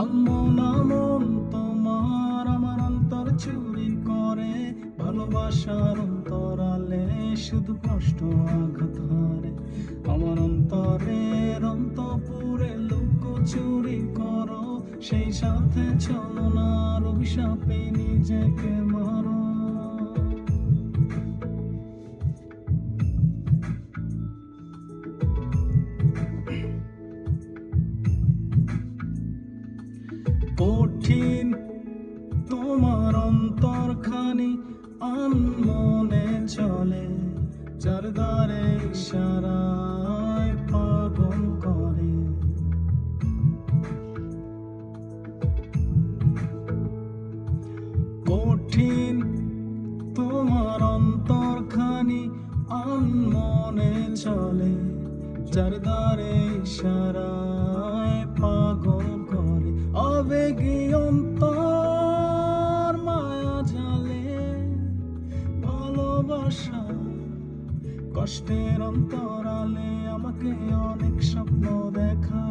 আনমন আমন তোমার আমার অন্তর চুরি করে, ভালোবাসার অন্তরালে শুধু কষ্ট আঘাত হারে। আমার অন্তরের অন্তপুরে লুকোচুরি করো, সেই সাথে ছলনার অভিশাপে নিজেকে মারো। কঠিন তোমার অন্তরখানি আনমনে চলে, যার দ্বারে ইশারায় পাগল করে। কঠিন তোমার অন্তরখানি আনমনে চলে, যার দ্বারে ইশারায় পাগল করে। আবেগী অন্তর মায়া জালে, ভালোবাসা কষ্টের অন্তরালে আমাকে অনেক স্বপ্ন দেখা।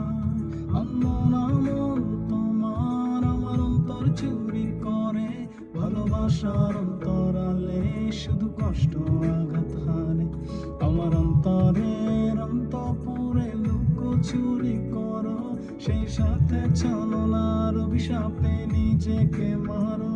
আনমন আমন তোমার আমার অন্তর চুরি করে, ভালোবাসার অন্তরালে শুধু কষ্ট আঘাত হানে। আমার অন্তরের অন্তপুরে লুকোচুরি করো, সেই সাথে ছলনার অভিশাপে নিজেকে মারো।